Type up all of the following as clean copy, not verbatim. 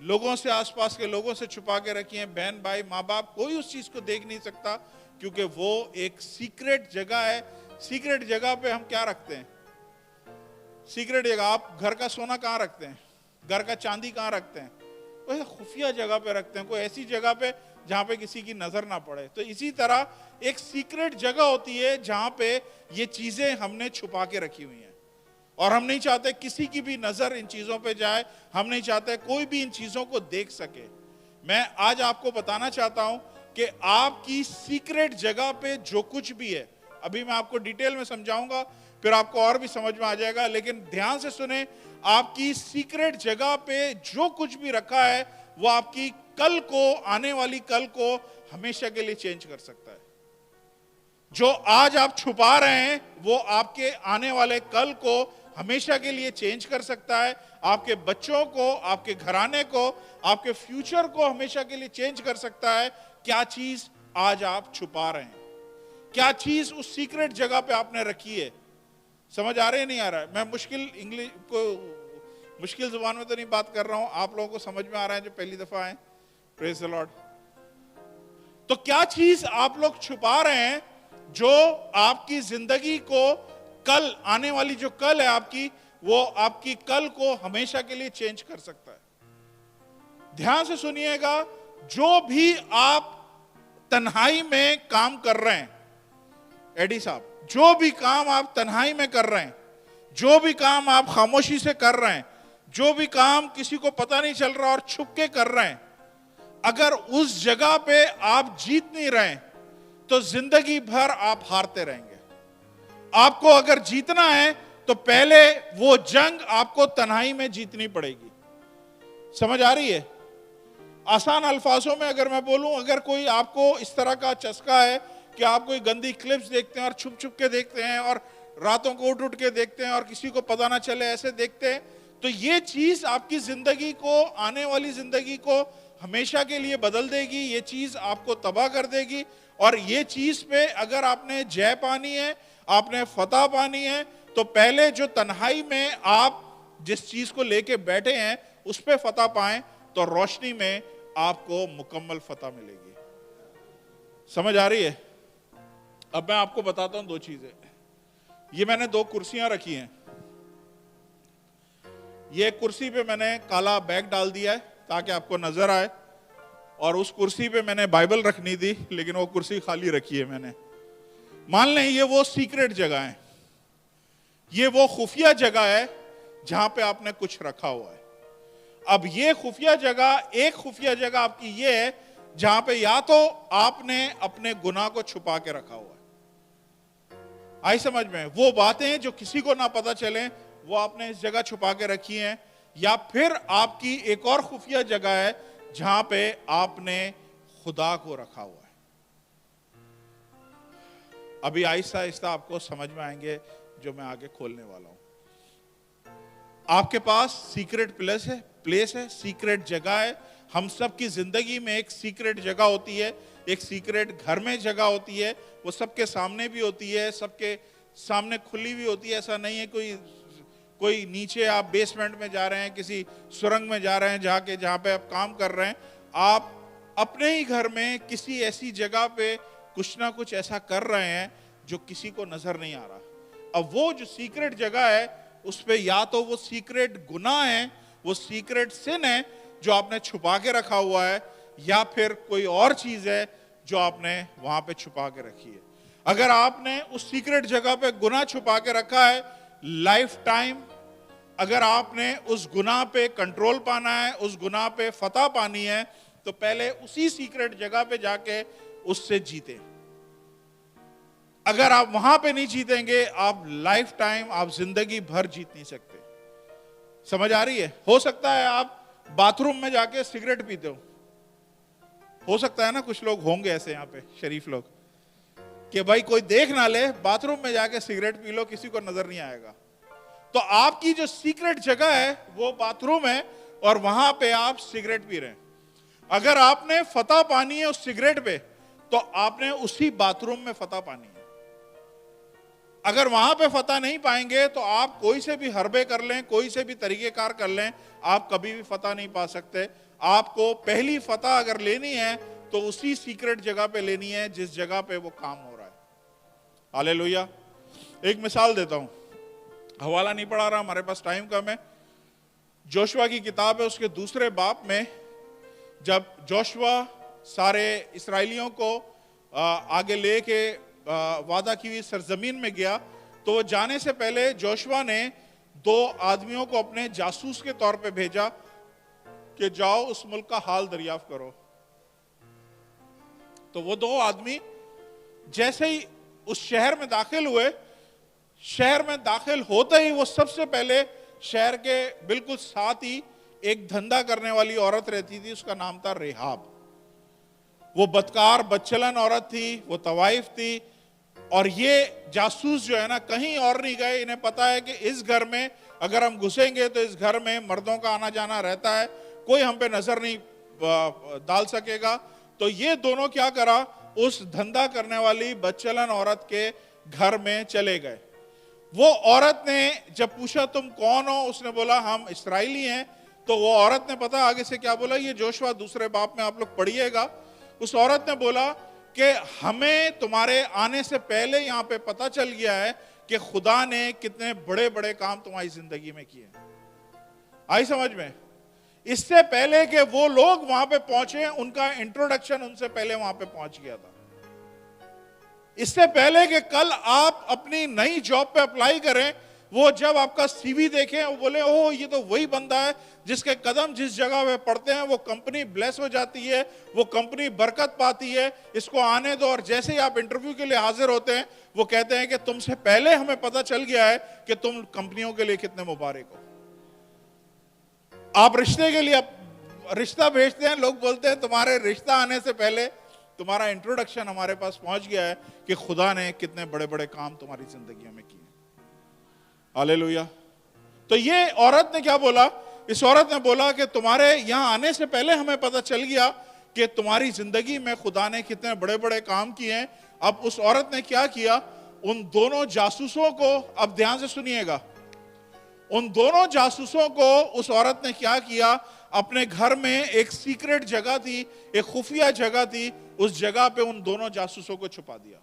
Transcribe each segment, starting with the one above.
لوگوں سے, آس پاس کے لوگوں سے چھپا کے رکھی ہیں, بہن بھائی ماں باپ, کوئی اس چیز کو دیکھ نہیں سکتا, کیونکہ وہ ایک سیکریٹ جگہ ہے. سیکریٹ جگہ پہ ہم کیا رکھتے ہیں؟ سیکریٹ جگہ, آپ گھر کا سونا کہاں رکھتے ہیں؟ گھر کا چاندی کہاں رکھتے ہیں؟ کوئی خفیہ جگہ پہ رکھتے ہیں, کوئی ایسی جگہ پہ جہاں پہ کسی کی نظر نہ پڑے. تو اسی طرح ایک سیکریٹ جگہ ہوتی ہے جہاں پہ یہ چیزیں ہم نے چھپا کے رکھی ہوئی ہیں, اور ہم نہیں چاہتے کسی کی بھی نظر ان چیزوں پہ جائے, ہم نہیں چاہتے کوئی بھی ان چیزوں کو دیکھ سکے. میں آج آپ کو بتانا چاہتا ہوں کہ آپ کی سیکریٹ جگہ پہ جو کچھ بھی ہے, ابھی میں آپ کو ڈیٹیل میں سمجھاؤں گا, پھر آپ کو اور بھی سمجھ میں آ جائے گا, لیکن دھیان سے سنیں. آپ کی سیکریٹ جگہ پہ جو کچھ بھی رکھا ہے وہ آپ کی کل کو, آنے والی کل کو ہمیشہ کے لیے چینج کر سکتا ہے. جو آج آپ چھپا رہے ہیں وہ آپ کے آنے والے کل کو ہمیشہ کے لیے چینج کر سکتا ہے. آپ کے بچوں کو, آپ کے گھرانے کو, آپ کے فیوچر کو ہمیشہ کے لیے چینج کر سکتا ہے. کیا چیز آج آپ چھپا رہے ہیں, کیا چیز اس سیکریٹ جگہ پہ آپ نے رکھی ہے؟ سمجھ آ رہے ہیں نہیں آ رہا ہے؟ میں مشکل زبان میں تو نہیں بات کر رہا ہوں, آپ لوگوں کو سمجھ میں آ رہا ہے جو پہلی دفعہ آئے؟ پریز دی لارڈ. تو کیا چیز آپ لوگ چھپا رہے ہیں جو آپ کی زندگی کو, کل آنے والی جو کل ہے آپ کی, وہ آپ کی کل کو ہمیشہ کے لیے چینج کر سکتا ہے. دھیان سے سنیے گا, جو بھی آپ تنہائی میں کام کر رہے ہیں, ایڈی صاحب, جو بھی کام آپ تنہائی میں کر رہے ہیں, جو بھی کام آپ خاموشی سے کر رہے ہیں, جو بھی کام کسی کو پتہ نہیں چل رہا اور چھپ کے کر رہے ہیں, اگر اس جگہ پہ آپ جیت نہیں رہے تو زندگی بھر آپ ہارتے رہیں گے. آپ کو اگر جیتنا ہے تو پہلے وہ جنگ آپ کو تنہائی میں جیتنی پڑے گی. سمجھ آ رہی ہے؟ آسان الفاظوں میں اگر میں بولوں, اگر کوئی آپ کو اس طرح کا چسکا ہے کہ آپ کوئی گندی کلپس دیکھتے ہیں اور چھپ چھپ کے دیکھتے ہیں, اور راتوں کو اٹھ کے دیکھتے ہیں اور کسی کو پتہ نہ چلے ایسے دیکھتے ہیں, تو یہ چیز آپ کی زندگی کو, آنے والی زندگی کو ہمیشہ کے لیے بدل دے گی. یہ چیز آپ کو تباہ کر دے گی. اور یہ چیز پہ اگر آپ نے جے پانی ہے, آپ نے فتح پانی ہے, تو پہلے جو تنہائی میں آپ جس چیز کو لے کے بیٹھے ہیں اس پہ فتح پائیں, تو روشنی میں آپ کو مکمل فتح ملے گی. سمجھ آ رہی ہے؟ اب میں آپ کو بتاتا ہوں دو چیزیں. یہ میں نے 2 کرسیاں رکھی ہیں. یہ ایک کرسی پہ میں نے کالا بیگ ڈال دیا ہے تاکہ آپ کو نظر آئے, اور اس کرسی پہ میں نے بائبل رکھنی تھی لیکن وہ کرسی خالی رکھی ہے میں نے. مان لیں یہ وہ سیکریٹ جگہ ہے, یہ وہ خفیہ جگہ ہے جہاں پہ آپ نے کچھ رکھا ہوا ہے. اب یہ خفیہ جگہ, ایک خفیہ جگہ آپ کی یہ ہے جہاں پہ یا تو آپ نے اپنے گناہ کو چھپا کے رکھا ہوا ہے. آئی سمجھ میں؟ وہ باتیں جو کسی کو نہ پتہ چلیں وہ آپ نے اس جگہ چھپا کے رکھی ہیں. یا پھر آپ کی ایک اور خفیہ جگہ ہے جہاں پہ آپ نے خدا کو رکھا ہوا ہے. ابھی آہستہ آہستہ آپ کو سمجھ میں آئیں گے جو میں آگے کھولنے والا ہوں. آپ کے پاس سیکریٹ پلیس ہے, سیکریٹ جگہ ہے. ہم سب کی زندگی میں ایک سیکریٹ جگہ ہوتی ہے, ایک سیکریٹ گھر میں جگہ ہوتی ہے. وہ سب کے سامنے بھی ہوتی ہے, سب کے سامنے کھلی بھی ہوتی ہے. ایسا نہیں ہے کوئی نیچے آپ بیسمنٹ میں جا رہے ہیں, کسی سرنگ میں جا رہے ہیں جہاں پہ آپ کام کر رہے ہیں. آپ اپنے ہی گھر میں کسی ایسی جگہ پہ کچھ نہ کچھ ایسا کر رہے ہیں جو کسی کو نظر نہیں آ رہا. اب وہ جو سیکریٹ جگہ ہے اس پہ یا تو وہ سیکریٹ گناہ ہے, وہ سیکریٹ سن ہے جو آپ نے چھپا کے رکھا ہوا ہے, یا پھر کوئی اور چیز ہے جو آپ نے وہاں پہ چھپا کے رکھی ہے. اگر آپ نے اس سیکریٹ جگہ پہ گناہ چھپا کے رکھا ہے, لائف ٹائم اگر آپ نے اس گناہ پہ کنٹرول پانا ہے, اس گناہ پہ فتح پانی ہے, تو پہلے اسی سیکریٹ جگہ پہ جا کے اس سے جیتے. اگر آپ وہاں پہ نہیں جیتیں گے, آپ لائف ٹائم, آپ زندگی بھر جیت نہیں سکتے. سمجھ آ رہی ہے؟ ہو سکتا ہے آپ باتھ روم میں جا کے سگریٹ پیتے ہو سکتا ہے نا, کچھ لوگ ہوں گے ایسے یہاں پہ شریف لوگ کہ بھائی کوئی دیکھ نہ لے, باتھ روم میں جا کے سگریٹ پی لو, کسی کو نظر نہیں آئے گا. تو آپ کی جو سیکریٹ جگہ ہے وہ باتھ روم ہے, اور وہاں پہ آپ سگریٹ پی رہے ہیں. اگر آپ نے فتح پانی ہے اس سگریٹ پہ, تو آپ نے اسی باتھ روم میں فتح پانی ہے. اگر وہاں پہ فتح نہیں پائیں گے تو آپ کوئی سے بھی حربے کر لیں, کوئی سے بھی طریقہ کار کر لیں, آپ کبھی بھی فتح نہیں پا سکتے. آپ کو پہلی فتح اگر لینی ہے تو اسی سیکرٹ جگہ پہ لینی ہے جس جگہ پہ وہ کام ہو رہا ہے. ہالےلویا. ایک مثال دیتا ہوں, حوالہ نہیں پڑھا رہا, ہمارے پاس ٹائم کم ہے. جوشوا کی کتاب ہے, اس کے 2 باب میں جب جوشوا سارے اسرائیلیوں کو آگے لے کے وعدہ کی ہوئی سرزمین میں گیا, تو وہ جانے سے پہلے جوشوا نے 2 آدمیوں کو اپنے جاسوس کے طور پہ بھیجا کہ جاؤ اس ملک کا حال دریافت کرو. تو وہ 2 آدمی جیسے ہی اس شہر میں داخل ہوئے, شہر میں داخل ہوتے ہی وہ سب سے پہلے شہر کے بالکل ساتھ ہی ایک دھندا کرنے والی عورت رہتی تھی, اس کا نام تھا رحاب. وہ بدکار بدچلن عورت تھی, وہ طوائف تھی, اور یہ جاسوس جو ہے نا کہیں اور نہیں گئے. انہیں پتا ہے کہ اس گھر میں اگر ہم گھسیں گے تو اس گھر میں مردوں کا آنا جانا رہتا ہے, کوئی ہم پہ نظر نہیں ڈال سکے گا. تو یہ دونوں کیا کرا, اس دھندا کرنے والی بدچلن عورت کے گھر میں چلے گئے. وہ عورت نے جب پوچھا تم کون ہو, اس نے بولا ہم اسرائیلی ہیں. تو وہ عورت نے پتا آگے سے کیا بولا, یہ جوشوا 2 باب میں آپ لوگ پڑھیے گا. اس عورت نے بولا کہ ہمیں تمہارے آنے سے پہلے یہاں پہ پتا چل گیا ہے کہ خدا نے کتنے بڑے بڑے کام تمہاری زندگی میں کیے. آئی سمجھ میں؟ اس سے پہلے کہ وہ لوگ وہاں پہ پہنچے, ان کا انٹروڈکشن ان سے پہلے وہاں پہ پہنچ گیا تھا. اس سے پہلے کہ کل آپ اپنی نئی جاب پہ اپلائی کریں, وہ جب آپ کا سی وی دیکھیں وہ بولے اوہ یہ تو وہی بندہ ہے جس کے قدم جس جگہ پہ پڑتے ہیں وہ کمپنی بلیس ہو جاتی ہے, وہ کمپنی برکت پاتی ہے, اس کو آنے دو. اور جیسے ہی آپ انٹرویو کے لیے حاضر ہوتے ہیں وہ کہتے ہیں کہ تم سے پہلے ہمیں پتا چل گیا ہے کہ تم کمپنیوں کے لیے کتنے مبارک ہو. آپ رشتے کے لیے رشتہ بھیجتے ہیں, لوگ بولتے ہیں تمہارے رشتہ آنے سے پہلے تمہارا انٹروڈکشن ہمارے پاس پہنچ گیا ہے کہ خدا نے کتنے بڑے بڑے کام تمہاری زندگیوں میں کیے. ہالےلویا. تو یہ عورت نے کیا بولا, اس عورت نے بولا کہ تمہارے یہاں آنے سے پہلے ہمیں پتا چل گیا کہ تمہاری زندگی میں خدا نے کتنے بڑے بڑے کام کیے ہیں. اب اس عورت نے کیا کیا, ان دونوں جاسوسوں کو, اب دھیان سے سنیے گا, ان دونوں جاسوسوں کو اس عورت نے کیا کیا, اپنے گھر میں ایک سیکرٹ جگہ تھی, ایک خفیہ جگہ تھی, اس جگہ پہ ان دونوں جاسوسوں کو چھپا دیا.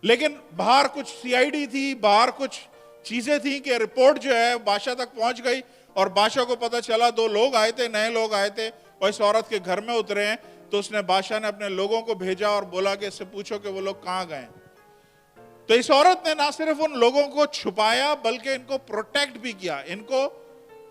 لیکن باہر کچھ سی آئی ڈی تھی, باہر کچھ چیزیں تھیں کہ رپورٹ جو ہے بادشاہ تک پہنچ گئی, اور بادشاہ کو پتا چلا 2 لوگ آئے تھے, نئے لوگ آئے تھے اور اس عورت کے گھر میں اترے ہیں. تو اس نے بادشاہ نے اپنے لوگوں کو بھیجا اور بولا کہ اس سے پوچھو کہ وہ لوگ کہاں گئے. تو اس عورت نے نہ صرف ان لوگوں کو چھپایا بلکہ ان کو پروٹیکٹ بھی کیا, ان کو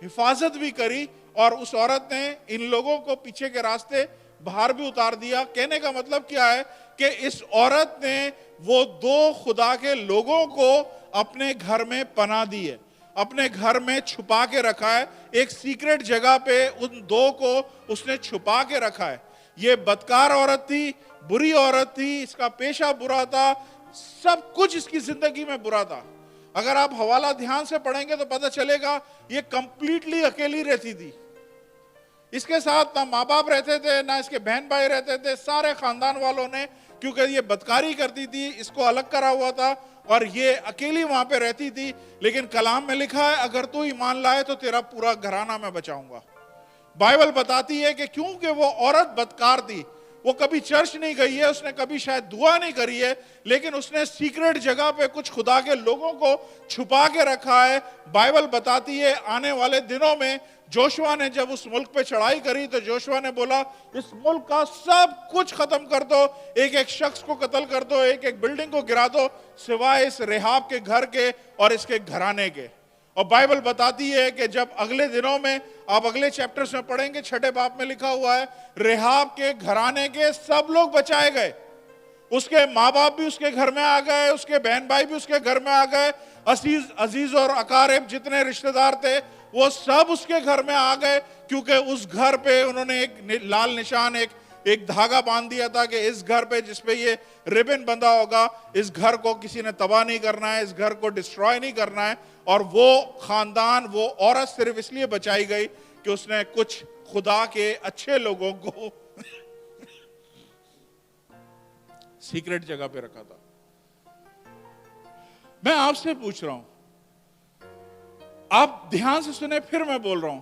حفاظت بھی کری, اور اس عورت نے ان لوگوں کو پیچھے کے راستے باہر بھی اتار دیا. کہنے کا مطلب کیا ہے کہ اس عورت نے وہ 2 خدا کے لوگوں کو اپنے گھر میں پناہ دی ہے, اپنے گھر میں چھپا کے رکھا ہے. ایک سیکرٹ جگہ پہ ان 2 کو اس نے چھپا کے رکھا ہے. یہ بدکار عورت تھی, بری عورت تھی, اس کا پیشہ برا تھا, سب کچھ اس کی زندگی میں برا تھا. اگر آپ حوالہ دھیان سے پڑھیں گے تو پتہ چلے گا یہ کمپلیٹلی اکیلی رہتی تھی. اس کے ساتھ نہ ماں باپ رہتے تھے, نہ اس کے بہن بھائی رہتے تھے, سارے خاندان والوں نے, کیونکہ یہ بدکاری کرتی تھی, اس کو الگ کرا ہوا تھا اور یہ اکیلی وہاں پہ رہتی تھی. لیکن کلام میں لکھا ہے اگر تو ایمان لائے تو تیرا پورا گھرانہ میں بچاؤں گا. بائبل بتاتی ہے کہ کیونکہ وہ عورت بدکار تھی, وہ کبھی چرچ نہیں گئی ہے, اس نے کبھی شاید دعا نہیں کری ہے, لیکن اس نے سیکرٹ جگہ پہ کچھ خدا کے لوگوں کو چھپا کے رکھا ہے. بائبل بتاتی ہے آنے والے دنوں میں جوشوا نے جب اس ملک پہ چڑھائی کری تو جوشوا نے بولا اس ملک کا سب کچھ ختم کر دو, ایک ایک شخص کو قتل کر دو, ایک ایک بلڈنگ کو گرا دو, سوائے اس رحاب کے گھر کے اور اس کے گھرانے کے. اور بائبل بتاتی ہے کہ جب اگلے دنوں میں آپ اگلے چیپٹرز میں پڑھیں گے, 6 باب میں لکھا ہوا ہے رحاب کے گھرانے کے سب لوگ بچائے گئے. اس کے ماں باپ بھی اس کے گھر میں آ گئے, اس کے بہن بھائی بھی اس کے گھر میں آ گئے, عزیز اور اقارب جتنے رشتہ دار تھے وہ سب اس کے گھر میں آ گئے, کیونکہ اس گھر پہ انہوں نے ایک لال نشان, ایک دھاگا باندھ دیا تھا کہ اس گھر پہ جس پہ یہ ریبن بندھا ہوگا, اس گھر کو کسی نے تباہ نہیں کرنا ہے, اس گھر کو ڈسٹرائے نہیں کرنا ہے. اور وہ خاندان, وہ عورت صرف اس لیے بچائی گئی کہ اس نے کچھ خدا کے اچھے لوگوں کو سیکرٹ جگہ پہ رکھا تھا. میں آپ سے پوچھ رہا ہوں, آپ دھیان سے سنیں, پھر میں بول رہا ہوں,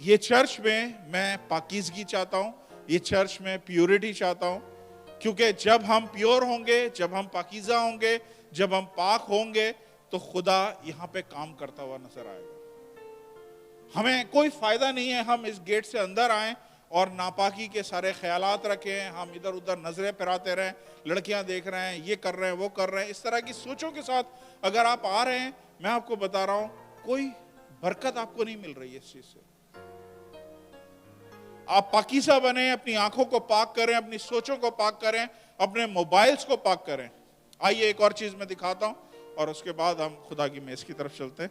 یہ چرچ میں پاکیزگی چاہتا ہوں, یہ چرچ میں پیورٹی چاہتا ہوں, کیونکہ جب ہم پیور ہوں گے, جب ہم پاکیزہ ہوں گے, جب ہم پاک ہوں گے, تو خدا یہاں پہ کام کرتا ہوا نظر آئے گا. ہمیں کوئی فائدہ نہیں ہے ہم اس گیٹ سے اندر آئیں اور ناپاکی کے سارے خیالات رکھیں, ہم ادھر ادھر نظریں پھراتے رہیں, لڑکیاں دیکھ رہے ہیں, یہ کر رہے ہیں, وہ کر رہے ہیں, اس طرح کی سوچوں کے ساتھ اگر آپ آ رہے ہیں, میں آپ کو بتا رہا ہوں کوئی برکت آپ کو نہیں مل رہی ہے اس چیز سے. آپ پاکیزہ بنیں, اپنی آنکھوں کو پاک کریں, اپنی سوچوں کو پاک کریں, اپنے موبائلز کو پاک کریں. آئیے ایک اور چیز میں دکھاتا ہوں اور اس کے بعد ہم خدا کی میز کی طرف چلتے ہیں.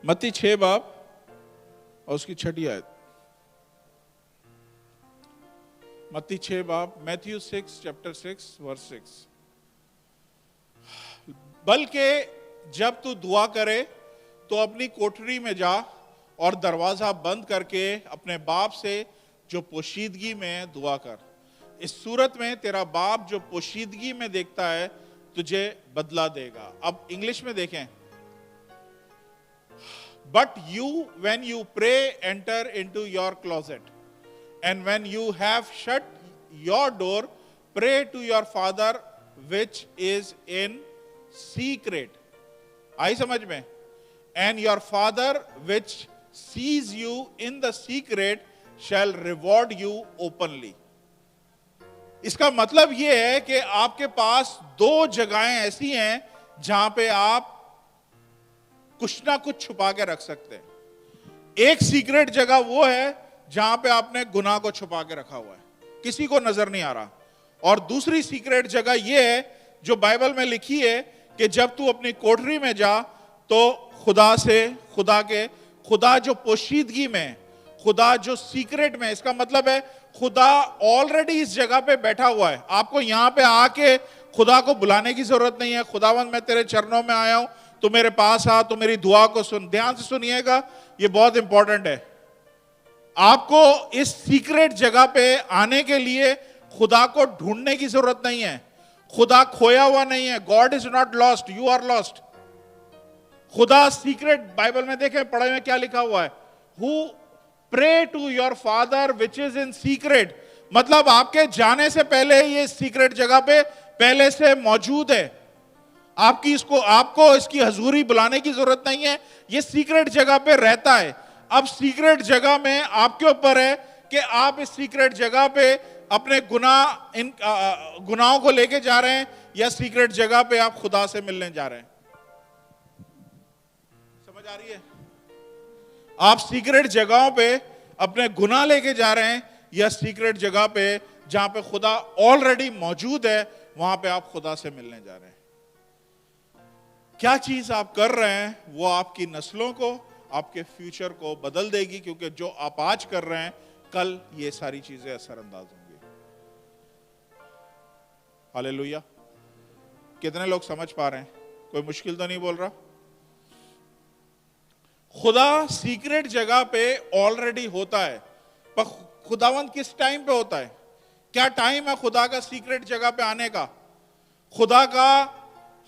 متی 6 باب اور اس کی 6 آیت. متی 6 باب, میتھیو 6 چیپٹر 6 ورس 6. بلکہ جب تو دعا کرے تو اپنی کوٹری میں جا اور دروازہ بند کر کے اپنے باپ سے جو پوشیدگی میں دعا کر. اس صورت میں تیرا باپ جو پوشیدگی میں دیکھتا ہے تجھے بدلہ دے گا. اب انگلش میں دیکھیں. But you, when you pray, enter into your closet. And when you have shut your door, pray to your Father which is in secret. آئی سمجھ میں؟ And your Father which sees you in the secret shall reward you openly. اس کا مطلب یہ ہے کہ آپ کے پاس 2 جگہیں ایسی ہیں جہاں پہ آپ کچھ نہ کچھ چھپا کے رکھ سکتے ہیں. ایک سیکریٹ جگہ وہ ہے جہاں پہ آپ نے گناہ کو چھپا کے رکھا ہوا ہے, کسی کو نظر نہیں آ رہا. اور دوسری سیکریٹ جگہ یہ ہے جو بائبل میں لکھی ہے کہ جب تو اپنی کوٹری میں جا تو خدا جو پوشیدگی میں, خدا جو سیکریٹ میں, اس کا مطلب ہے خدا آلریڈی اس جگہ پہ بیٹھا ہوا ہے. آپ کو یہاں پہ آ کے خدا کو بلانے کی ضرورت نہیں ہے. خداوند میں تیرے چرنوں میں آیا ہوں, تو میرے پاس آ, تو میری دعا کو سن. دھیان سے سنیے گا, یہ بہت امپورٹنٹ ہے. آپ کو اس سیکریٹ جگہ پہ آنے کے لیے خدا کو ڈھونڈنے کی ضرورت نہیں ہے. خدا کھویا ہوا نہیں ہے. God is not lost, you are lost. خدا سیکریٹ, بائبل میں دیکھیں پڑھائی میں کیا لکھا ہوا ہے, who pray to your father which is in secret. مطلب آپ کے جانے سے پہلے یہ سیکریٹ جگہ پہ پہلے سے موجود ہے. آپ کو اس کی حضوری بلانے کی ضرورت نہیں ہے. یہ سیکریٹ جگہ پہ رہتا ہے. اب سیکریٹ جگہ میں آپ کے اوپر ہے کہ آپ اس سیکریٹ جگہ پہ اپنے گناہوں کو لے کے جا رہے ہیں یا سیکریٹ جگہ پہ آپ خدا سے ملنے جا رہے ہیں. سمجھ آ رہی ہے؟ آپ سیکریٹ جگہوں پہ اپنے گناہ لے کے جا رہے ہیں یا سیکریٹ جگہ پہ جہاں پہ خدا آلریڈی موجود ہے وہاں پہ آپ خدا سے ملنے جا رہے ہیں. کیا چیز آپ کر رہے ہیں وہ آپ کی نسلوں کو, آپ کے فیوچر کو بدل دے گی, کیونکہ جو آپ آج کر رہے ہیں کل یہ ساری چیزیں اثر انداز ہوں گی. ہاللیلویا. کتنے لوگ سمجھ پا رہے ہیں؟ کوئی مشکل تو نہیں بول رہا؟ خدا سیکریٹ جگہ پہ آلریڈی ہوتا ہے, پر خداوند کس ٹائم پہ ہوتا ہے؟ کیا ٹائم ہے خدا کا سیکریٹ جگہ پہ آنے کا؟ خدا کا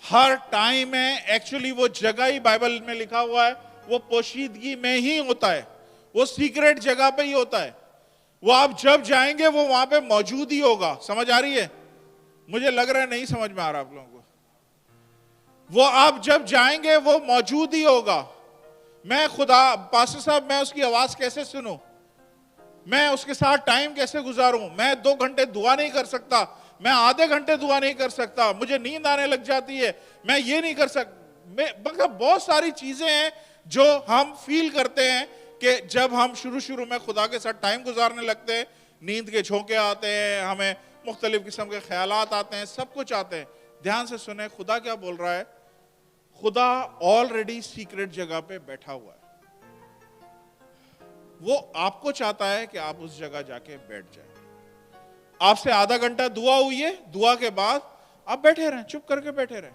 ہر ٹائم ہے. ایکچولی وہ جگہ ہی بائبل میں لکھا ہوا ہے وہ پوشیدگی میں ہی ہوتا ہے, وہ سیکریٹ جگہ پہ ہی ہوتا ہے. وہ آپ جب جائیں گے وہ وہاں پہ موجود ہی ہوگا. سمجھ آ رہی ہے؟ مجھے لگ رہا ہے نہیں سمجھ میں آ رہا آپ لوگوں کو. وہ آپ جب جائیں گے وہ موجود ہی ہوگا. میں پاسٹر صاحب میں اس کی آواز کیسے سنوں؟ میں اس کے ساتھ ٹائم کیسے گزاروں؟ میں 2 گھنٹے دعا نہیں کر سکتا, میں آدھے گھنٹے دعا نہیں کر سکتا, مجھے نیند آنے لگ جاتی ہے, میں یہ نہیں کر سکتا. بہت ساری چیزیں ہیں جو ہم فیل کرتے ہیں کہ جب ہم شروع میں خدا کے ساتھ ٹائم گزارنے لگتے ہیں, نیند کے جھونکے آتے ہیں, ہمیں مختلف قسم کے خیالات آتے ہیں, سب کچھ آتے ہیں. دھیان سے سنیں خدا کیا بول رہا ہے. خدا آلریڈی سیکریٹ جگہ پہ بیٹھا ہوا ہے. وہ آپ کو چاہتا ہے کہ آپ اس جگہ جا کے بیٹھ جائیں. آپ سے آدھا گھنٹہ دعا ہوئی ہے, دعا کے بعد آپ بیٹھے رہیں, چپ کر کے بیٹھے رہیں.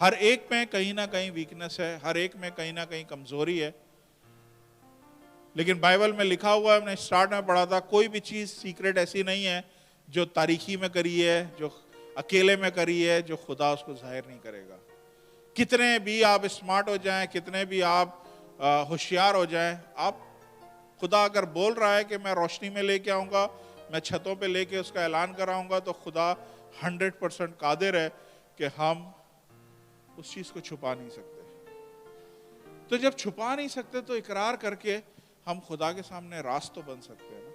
ہر ایک میں کہیں نہ کہیں ویکنس ہے, ہر ایک میں کہیں نہ کہیں کمزوری ہے. لیکن بائبل میں لکھا ہوا ہے, ہم نے اسٹارٹ میں پڑھا تھا, کوئی بھی چیز سیکرٹ ایسی نہیں ہے جو تاریکی میں کری ہے, جو اکیلے میں کری ہے, جو خدا اس کو ظاہر نہیں کرے گا. کتنے بھی آپ اسمارٹ ہو جائیں, کتنے بھی آپ ہوشیار ہو جائیں, آپ خدا اگر بول رہا ہے کہ میں روشنی میں لے کے آؤں گا, میں چھتوں پہ لے کے اس کا اعلان کراؤں گا, تو خدا 100% قادر ہے کہ ہم اس چیز کو چھپا نہیں سکتے. تو جب چھپا نہیں سکتے تو اقرار کر کے ہم خدا کے سامنے راز تو بن سکتے ہیں نا,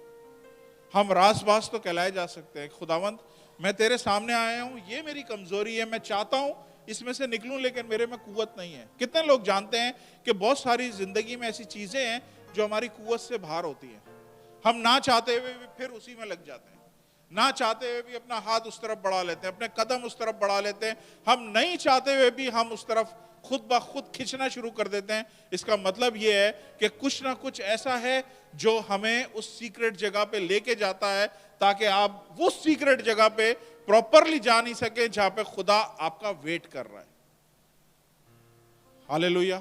ہم راز باز تو کہلائے جا سکتے ہیں. خداوند میں تیرے سامنے آیا ہوں, یہ میری کمزوری ہے, میں چاہتا ہوں اس میں سے نکلوں لیکن میرے میں قوت نہیں ہے. کتنے لوگ جانتے ہیں کہ بہت ساری زندگی میں ایسی چیزیں ہیں جو ہماری قوت سے باہر ہوتی ہیں, ہم نہ چاہتے ہوئے بھی پھر اسی میں لگ جاتے ہیں, نہ چاہتے ہوئے بھی اپنا ہاتھ اس طرف بڑھا لیتے ہیں, اپنے قدم اس طرف بڑھا لیتے ہیں, ہم نہیں چاہتے ہوئے بھی ہم اس طرف خود بخود کھنچنا شروع کر دیتے ہیں. اس کا مطلب یہ ہے کہ کچھ نہ کچھ ایسا ہے جو ہمیں اس سیکرٹ جگہ پہ لے کے جاتا ہے, تاکہ آپ وہ سیکرٹ جگہ پہ پراپرلی جا نہیں سکیں جہاں پہ خدا آپ کا ویٹ کر رہا ہے. ہاللیلویا.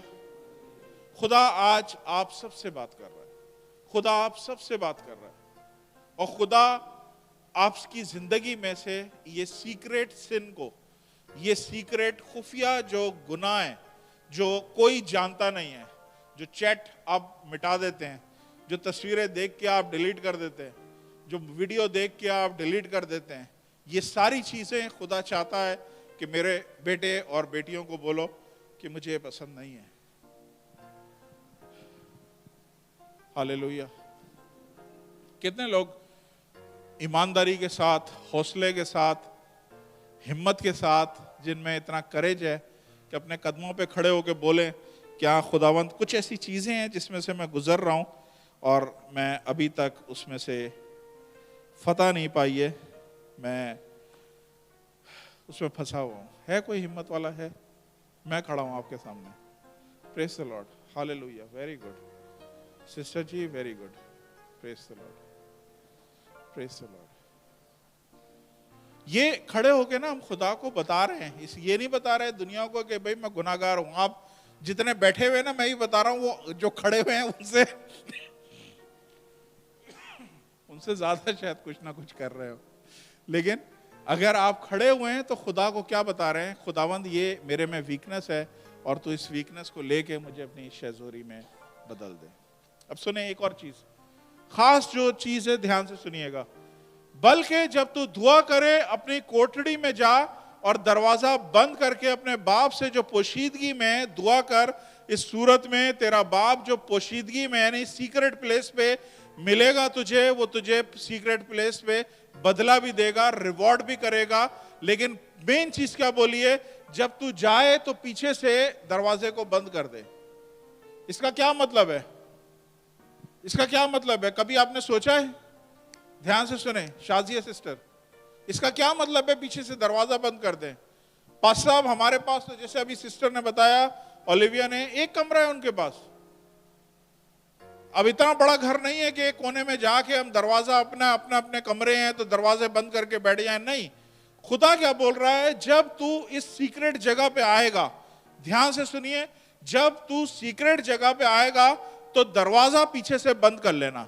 خدا آج آپ سب سے بات کر رہا ہے, خدا آپ سب سے بات کر رہا ہے, اور خدا آپ کی زندگی میں سے یہ سیکرٹ سن کو, یہ سیکرٹ خفیہ جو گناہ ہے جو کوئی جانتا نہیں ہے, جو چیٹ آپ مٹا دیتے ہیں, جو تصویریں دیکھ کے آپ ڈیلیٹ کر دیتے ہیں, جو ویڈیو دیکھ کے آپ ڈیلیٹ کر دیتے ہیں, یہ ساری چیزیں خدا چاہتا ہے کہ میرے بیٹے اور بیٹیوں کو بولو کہ مجھے یہ پسند نہیں ہے. ہاللیلویا. کتنے لوگ ایمانداری کے ساتھ, حوصلے کے ساتھ, ہمت کے ساتھ, جن میں اتنا کریج ہے کہ اپنے قدموں پہ کھڑے ہو کے بولیں کیا خداوند کچھ ایسی چیزیں ہیں جس میں سے میں گزر رہا ہوں اور میں ابھی تک اس میں سے فتح نہیں پائی ہے, میں اس میں پھنسا ہوا ہوں. ہے کوئی ہمت والا؟ ہے؟ میں کھڑا ہوں آپ کے سامنے. پریز دی لارڈ. ہاللیلویا. ویری گڈ سسٹر جی, ویری گڈ. پریز دی لارڈ. پریز دی لارڈ. یہ کھڑے ہو کے نا ہم خدا کو بتا رہے ہیں, یہ نہیں بتا رہے دنیا کو کہ بھئی میں گناہگار ہوں. آپ جتنے بیٹھے ہوئے نا, میں ہی بتا رہا ہوں, وہ جو کھڑے ہوئے ہیں ان سے زیادہ شاید کچھ نہ کچھ کر رہے ہو. لیکن اگر آپ کھڑے ہوئے ہیں تو خدا کو کیا بتا رہے ہیں؟ خداوند یہ میرے میں ویکنس ہے اور تو اس ویکنس کو لے کے مجھے اپنی شہزوری میں بدل دے. اب سنیں ایک اور چیز, خاص جو چیز ہے دھیان سے سنیے گا. بلکہ جب تو دعا کرے اپنی کوٹڑی میں جا اور دروازہ بند کر کے اپنے باپ سے جو پوشیدگی میں دعا کر, اس صورت میں تیرا باپ جو پوشیدگی میں یعنی سیکرٹ پلیس پہ ملے گا تجھے, وہ تجھے سیکرٹ پلیس پہ بدلہ بھی دے گا, ریوارڈ بھی کرے گا. لیکن مین چیز کیا بولی ہے؟ جب تو جائے تو پیچھے سے دروازے کو بند کر دے. اس کا کیا مطلب ہے؟ اس کا کیا مطلب ہے؟ کبھی آپ نے سوچا ہے؟ دھیان سے سنیں شازیہ سسٹر, اس کا کیا مطلب ہے پیچھے سے دروازہ بند کر دیں؟ پاس صاحب ہمارے پاس تو جیسے ابھی سسٹر نے بتایا, اولیویا نے, ایک کمرہ ہے ان کے پاس. اب اتنا بڑا گھر نہیں ہے کہ ایک کونے میں جا کے ہم دروازہ اپنے کمرے ہیں تو دروازے بند کر کے بیٹھ جائیں. نہیں, خدا کیا بول رہا ہے؟ جب تو اس سیکرٹ جگہ پہ آئے گا, دھیان سے سنیے, جب تو سیکرٹ جگہ پہ آئے گا تو دروازہ پیچھے سے بند کر لینا.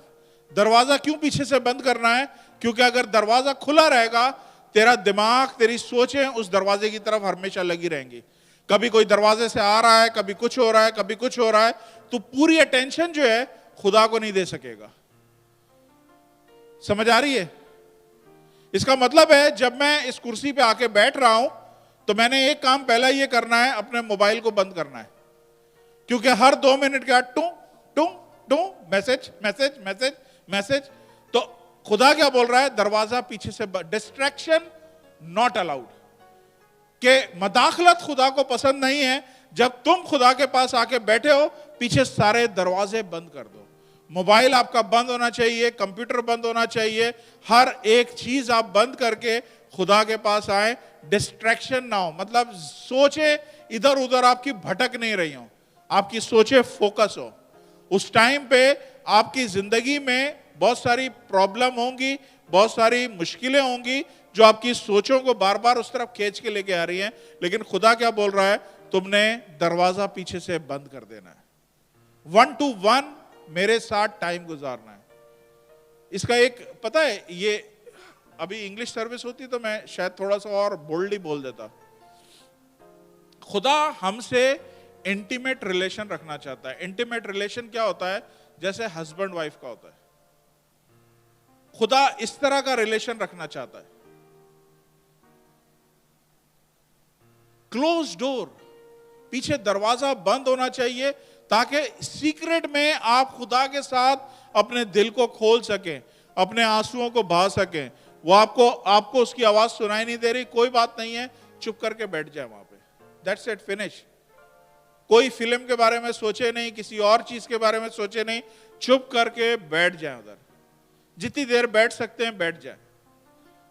دروازہ کیوں پیچھے سے بند کرنا ہے؟ کیونکہ اگر دروازہ کھلا رہے گا, تیرا دماغ, تیری سوچیں اس دروازے کی طرف ہمیشہ لگی رہیں گی. کبھی کوئی دروازے سے آ رہا ہے, کبھی کچھ ہو رہا ہے, کبھی کچھ ہو رہا ہے, تو پوری اٹینشن جو ہے خدا کو نہیں دے سکے گا. سمجھ آ رہی ہے؟ اس کا مطلب ہے جب میں اس کرسی پہ آ کے بیٹھ رہا ہوں تو میں نے ایک کام پہلا یہ کرنا ہے, اپنے موبائل کو بند کرنا ہے. کیونکہ ہر 2 منٹ کے بعد ٹوں ٹوں ٹوں میسج میسج میسج میسج. تو خدا کیا بول رہا ہے؟ دروازہ پیچھے سے, ڈسٹریکشن ناٹ الاؤڈ. کہ مداخلت خدا کو پسند نہیں ہے. جب تم خدا کے پاس آ کے بیٹھے ہو, پیچھے سارے دروازے بند کر دو. موبائل آپ کا بند ہونا چاہیے, کمپیوٹر بند ہونا چاہیے, ہر ایک چیز آپ بند کر کے خدا کے پاس آئیں. ڈسٹریکشن نہ ہو, مطلب سوچیں ادھر ادھر آپ کی بھٹک نہیں رہی ہوں, آپ کی سوچیں فوکس ہو. اس ٹائم پہ آپ کی زندگی میں بہت ساری پرابلم ہوں گی, بہت ساری مشکلیں ہوں گی, جو آپ کی سوچوں کو بار بار اس طرف کھینچ کے لے کے آ رہی ہیں. لیکن خدا کیا بول رہا ہے؟ تم نے دروازہ پیچھے سے بند کر دینا ہے. 1 to 1 میرے ساتھ ٹائم گزارنا ہے. اس کا ایک پتہ ہے، یہ ابھی انگلش سروس ہوتی تو میں شاید تھوڑا سا اور بولڈلی بول دیتا. خدا ہم سے انٹیمیٹ ریلیشن رکھنا چاہتا ہے. انٹیمیٹ ریلیشن کیا ہوتا ہے؟ جیسے ہسبینڈ وائف کا ہوتا ہے. خدا اس طرح کا ریلیشن رکھنا چاہتا ہے. کلوز ڈور، پیچھے دروازہ بند ہونا چاہیے تاکہ سیکرٹ میں آپ خدا کے ساتھ اپنے دل کو کھول سکیں، اپنے آنسوؤں کو بہا سکیں. وہ آپ کو اس کی آواز سنائی نہیں دے رہی، کوئی بات نہیں ہے، چپ کر کے بیٹھ جائیں وہاں پہ. That's it, finish. کوئی فلم کے بارے میں سوچے نہیں، کسی اور چیز کے بارے میں سوچے نہیں، چپ کر کے بیٹھ جائیں ادھر. جتنی دیر بیٹھ سکتے ہیں بیٹھ جائیں.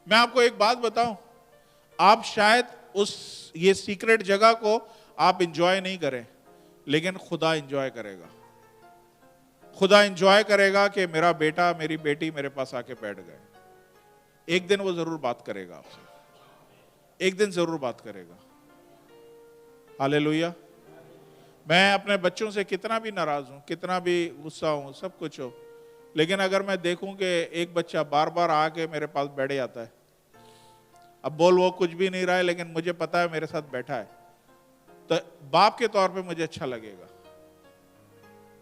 میں آپ کو ایک بات بتاؤں، آپ شاید یہ سیکرٹ جگہ کو آپ انجوائے نہیں کریں، لیکن خدا انجوائے کرے گا. خدا انجوائے کرے گا کہ میرا بیٹا میری بیٹی میرے پاس آ کے بیٹھ گئے. ایک دن وہ ضرور بات کرے گا آپ سے، ایک دن ضرور بات کرے گا. ہاللیلویا. میں اپنے بچوں سے کتنا بھی ناراض ہوں، کتنا بھی غصہ ہوں، سب کچھ ہو، لیکن اگر میں دیکھوں کہ ایک بچہ بار بار آ کے میرے پاس بیٹھ جاتا ہے، اب وہ کچھ بھی نہیں رہا ہے لیکن مجھے پتا ہے میرے ساتھ بیٹھا ہے، تو باپ کے طور پہ مجھے اچھا لگے گا.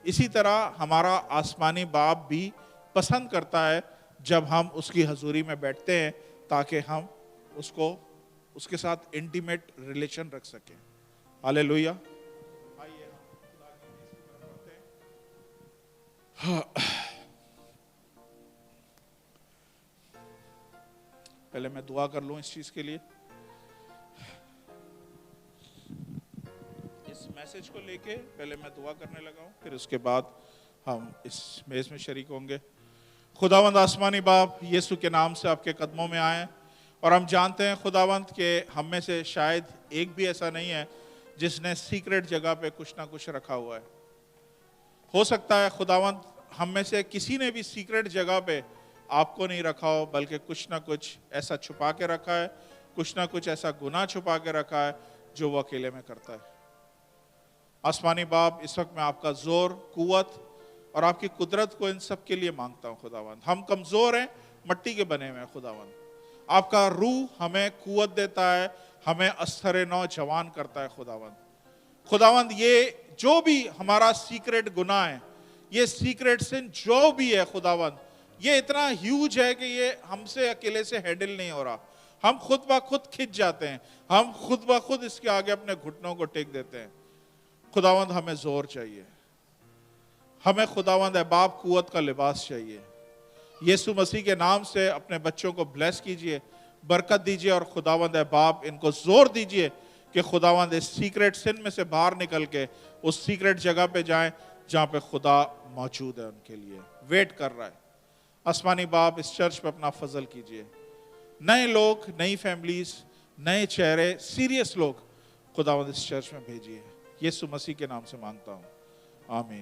اسی طرح ہمارا آسمانی باپ بھی پسند کرتا ہے جب ہم اس کی حضوری میں بیٹھتے ہیں تاکہ ہم اس کے ساتھ انٹیمیٹ ریلیشن رکھ سکیں. ہاللیلویا. پہلے میں دعا کر لوں اس چیز کے لیے. اس میسج کو لے کے پہلے میں دعا کرنے لگا ہوں، پھر اس کے بعد ہم اس میز میں شریک ہوں گے. خداوند آسمانی باپ، یسوع کے نام سے آپ کے قدموں میں آئے، اور ہم جانتے ہیں خداوند کہ ہم میں سے شاید ایک بھی ایسا نہیں ہے جس نے سیکرٹ جگہ پہ کچھ نہ کچھ رکھا ہوا ہے. ہو سکتا ہے خداوند ہم میں سے کسی نے بھی سیکرٹ جگہ پہ آپ کو نہیں رکھا ہو، بلکہ کچھ نہ کچھ ایسا چھپا کے رکھا ہے، کچھ نہ کچھ ایسا گناہ چھپا کے رکھا ہے جو وہ اکیلے میں کرتا ہے. آسمانی باپ، اس وقت میں آپ کا زور، قوت اور آپ کی قدرت کو ان سب کے لیے مانگتا ہوں خداوند. ہم کمزور ہیں، مٹی کے بنے ہوئے ہیں خداوند. آپ کا روح ہمیں قوت دیتا ہے، ہمیں اثر نو جوان کرتا ہے خداوند. خداوند یہ جو بھی ہمارا سیکرٹ گناہ ہے، یہ سیکرٹ سن جو بھی ہے خداوند، یہ اتنا ہیوج ہے کہ یہ ہم سے اکیلے سے ہینڈل نہیں ہو رہا. ہم خود بخود کھنچ جاتے ہیں، ہم خود بخود اس کے آگے اپنے گھٹنوں کو ٹیک دیتے ہیں. خداوند ہمیں زور چاہیے، ہمیں خداوند اے باپ قوت کا لباس چاہیے. یسوع مسیح کے نام سے اپنے بچوں کو بلیس کیجئے، برکت دیجئے، اور خداوند اے باپ ان کو زور دیجئے کہ خداوند اس سیکرٹ سن میں سے باہر نکل کے اس سیکرٹ جگہ پہ جائیں جہاں پہ خدا موجود ہے، ان کے لیے ویٹ کر رہا ہے. آسمانی باپ، اس چرچ پہ اپنا فضل کیجئے. نئے لوگ، نئی فیملیز، نئے چہرے، سیریس لوگ خداوند اس چرچ میں بھیجیے. یسوع مسیح کے نام سے مانگتا ہوں، آمین.